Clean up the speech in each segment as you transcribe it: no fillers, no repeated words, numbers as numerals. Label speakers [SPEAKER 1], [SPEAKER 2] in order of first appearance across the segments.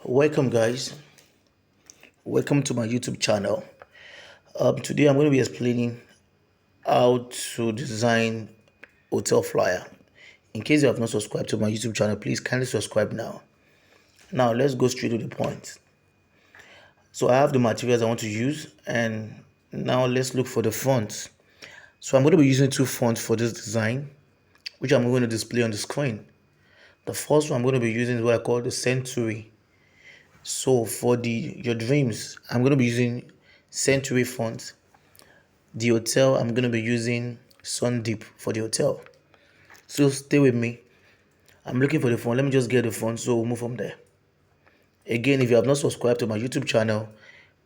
[SPEAKER 1] Welcome, guys. Welcome to my YouTube channel. Today, I'm going to be explaining how to design hotel flyer. In case you have not subscribed to my YouTube channel, please kindly subscribe now. Now, let's go straight to the point. So, I have the materials I want to use, and now let's look for the fonts. So, I'm going to be using two fonts for this design, which I'm going to display on the screen. The first one I'm going to be using is what I call the Century. So, for your dreams, I'm going to be using Century font. The hotel, I'm going to be using Sundeep for the hotel. So stay with me. I'm looking for the phone. Let me just get the phone so we'll move from there. Again, if you have not subscribed to my YouTube channel,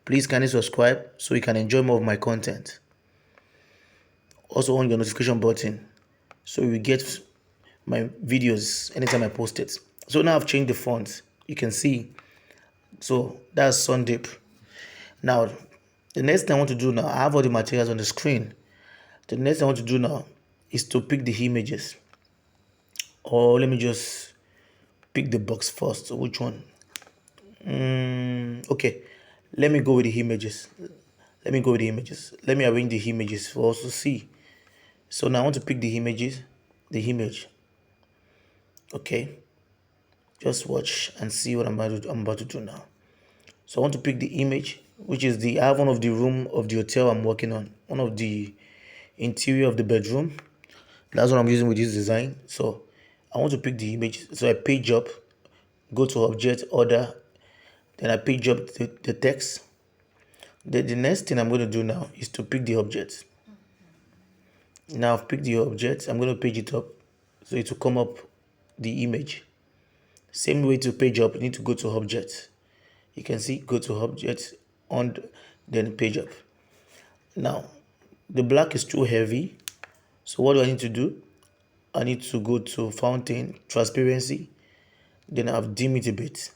[SPEAKER 1] please kindly subscribe so you can enjoy more of my content. Also on your notification button so you will get my videos anytime I post it. So now I've changed the font. You can see. So that's Sundeep. Now, the next thing I want to do now, I have all the materials on the screen. The next thing I want to do now is to pick the images. Or let me just pick the box first. So which one? Okay, let me go with the images. Let me arrange the images for us to see. So now I want to pick the images, the image. Okay, just watch and see what I'm about to do now. So I want to pick the image, which is I have one of the room of the hotel I'm working on, one of the interior of the bedroom. That's what I'm using with this design. So I want to pick the image. So I page up, go to object, order, then I page up the text. The next thing I'm going to do now is to pick the object. Now I've picked the object, I'm going to page it up. So it will come up the image. Same way to page up, you need to go to object. You can see go to object on then page up. Now the black is too heavy. So what do I need to do? I need to go to fountain, transparency, then I've dim it a bit.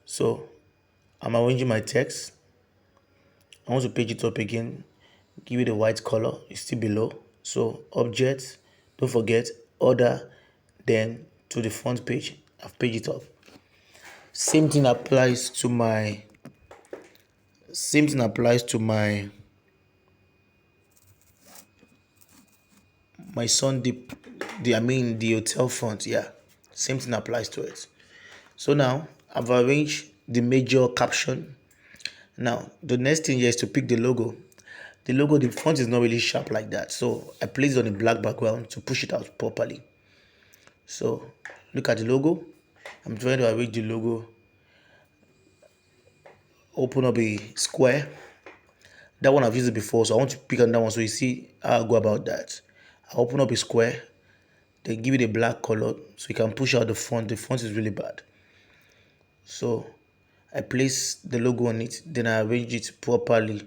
[SPEAKER 1] So I'm arranging my text. I want to page it up again, give it a white color, it's still below. So object, don't forget, order, then to the front page, I've paged it up. Same thing applies to my my Sunday, the hotel font. Yeah, same thing applies to it. So now I've arranged the major caption. Now the next thing here is to pick the logo. The font is not really sharp like that, so I place it on a black background to push it out properly. So look at the logo. I'm trying to arrange the logo. Open up a square. That one I've used it before, so I want to pick on that one so you see how I go about that. I open up a square, then give it a black color so you can push out the font. The font is really bad. So I place the logo on it, then I arrange it properly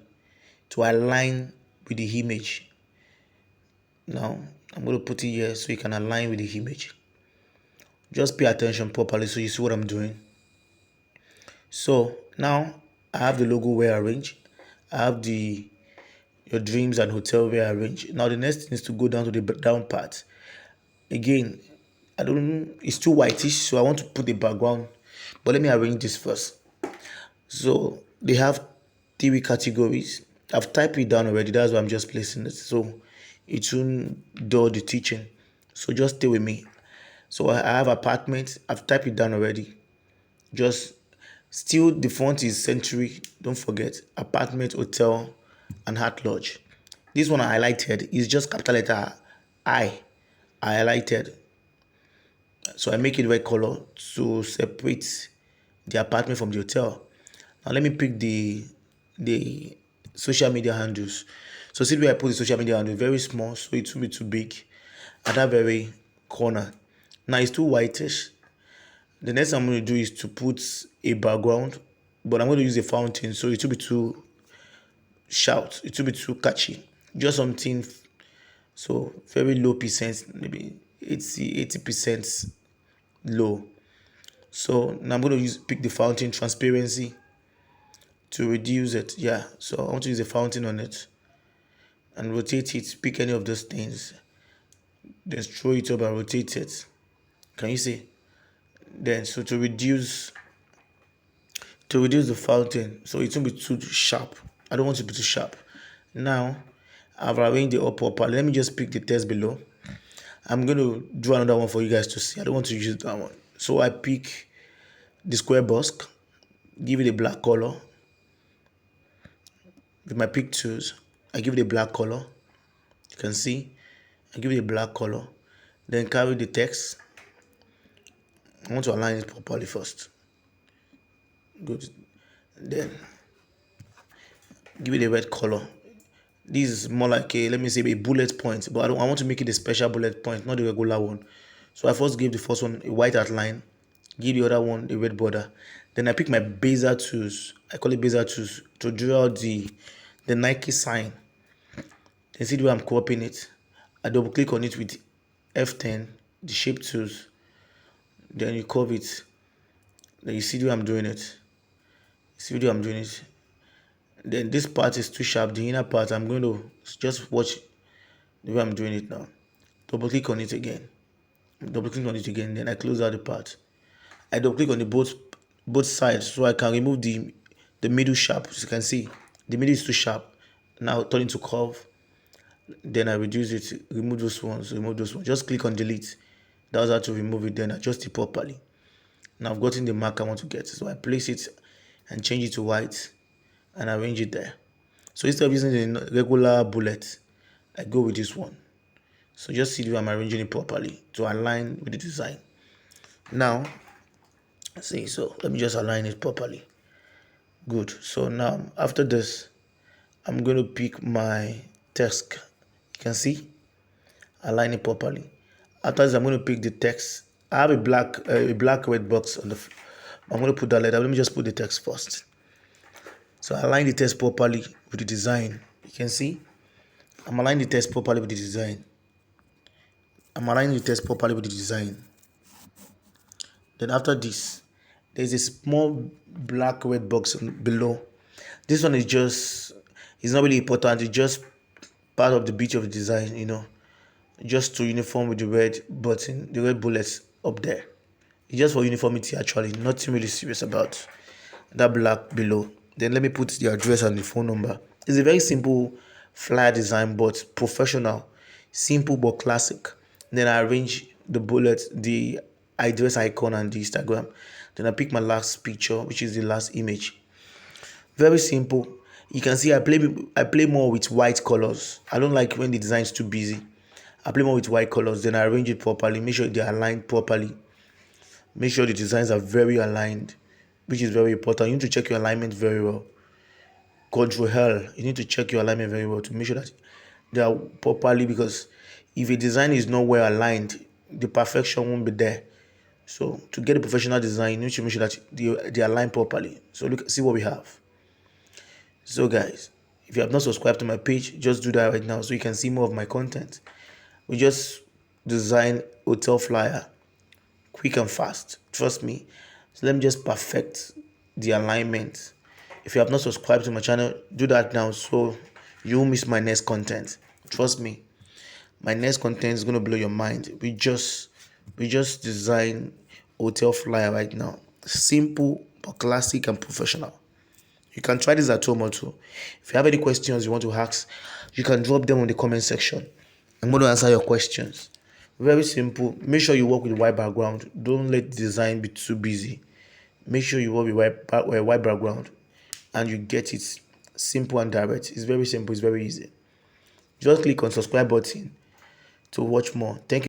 [SPEAKER 1] to align with the image. Now I'm going to put it here so you can align with the image. Just pay attention properly so you see what I'm doing. So now I have the logo well arranged. I have your dreams and hotel well arranged. Now the next thing is to go down to the down part. Again, it's too whitish, so I want to put the background. But let me arrange this first. So they have three categories. I've typed it down already. That's why I'm just placing it. So it won't do the teaching. So just stay with me. So I have apartment. I've typed it down already. Just still the font is Century. Don't forget apartment, hotel, and Heart Lodge. This one I highlighted is just capital letter I. I highlighted. So I make it red color to separate the apartment from the hotel. Now let me pick the social media handles. So see where I put the social media handle, very small, so it will be too big at that very corner. Now it's too whitish. The next thing I'm going to do is to put a background, but I'm going to use a fountain, so it will be too shout, it will be too catchy. Just something so very low percent, maybe 80% low. So now I'm going to pick the fountain transparency to reduce it. Yeah, so I want to use a fountain on it and rotate it. Pick any of those things, then throw it up and rotate it. Can you see? Then so to reduce to reduce the fountain so it won't be too sharp. I don't want it to be too sharp. Now I've arranged it all properly. Let me just pick the text below. I'm going to do another one for you guys to see. I don't want to use that one. So I pick the square busk, give it a black color. With my pick tools, I give it a black color. You can see, I give it a black color. Then carry the text. I want to align it properly first. Good. Then give it a red color. This is more like a, let me say, a bullet point, but I want to make it a special bullet point, not the regular one. So I first give the first one a white outline, give the other one a red border. Then I pick my bezier tools. I call it bezier tools to draw the Nike sign. Then see the way I'm cropping it. I double click on it with F10, the shape tools. Then you curve it. Then you see the way I'm doing it. See the way I'm doing it. Then this part is too sharp. The inner part, I'm going to just watch the way I'm doing it now. Double click on it again. Double click on it again. Then I close out the part. I double click on the both sides so I can remove the middle sharp. As you can see, the middle is too sharp. Now turn it to curve. Then I reduce it, remove those ones, remove those ones. Just click on delete. That's how to remove it. Then adjust it properly. Now I've gotten the mark I want to get. So I place it and change it to white and arrange it there. So instead of using the regular bullet, I go with this one. So just see the way I'm arranging it properly to align with the design. Now, see, so let me just align it properly. Good. So now after this, I'm going to pick my text. You can see, align it properly. After this, I'm going to pick the text. I have a black red box on the. I'm going to put that later. Let me just put the text first. So I align the text properly with the design. You can see, I'm aligning the text properly with the design. I'm aligning the text properly with the design. Then after this, there's a small black red box below. This one is just, it's not really important. It's just part of the beauty of the design, just to uniform with the red button, the red bullets up there. It's just for uniformity actually, nothing really serious about that black below. Then let me put the address and the phone number. It's a very simple flyer design, but professional, simple but classic. Then I arrange the bullets, the address icon and the Instagram. Then I pick my last picture, which is the last image. Very simple. You can see I play more with white colors. I don't like when the design is too busy. I play more with white colors. Then I arrange it properly. Make sure they're aligned properly. Make sure the designs are very aligned, which is very important. You need to check your alignment very well. Control L. You need to check your alignment very well to make sure that they are properly, because if a design is not well aligned, the perfection won't be there. So to get a professional design, you need to make sure that they align properly. So look, see what we have. So guys, if you have not subscribed to my page, just do that right now so you can see more of my content. We just design hotel flyer quick and fast. Trust me. So let me just perfect the alignment. If you have not subscribed to my channel, do that now so you won't miss my next content. Trust me. My next content is going to blow your mind. We just design hotel flyer right now. Simple but classic and professional. You can try this at home also. If you have any questions you want to ask, you can drop them on the comment section. I'm going to answer your questions. Very simple. Make sure you work with white background. Don't let the design be too busy. Make sure you work with white background and you get it simple and direct. It's very simple. It's very easy. Just click on subscribe button to watch more. Thank you.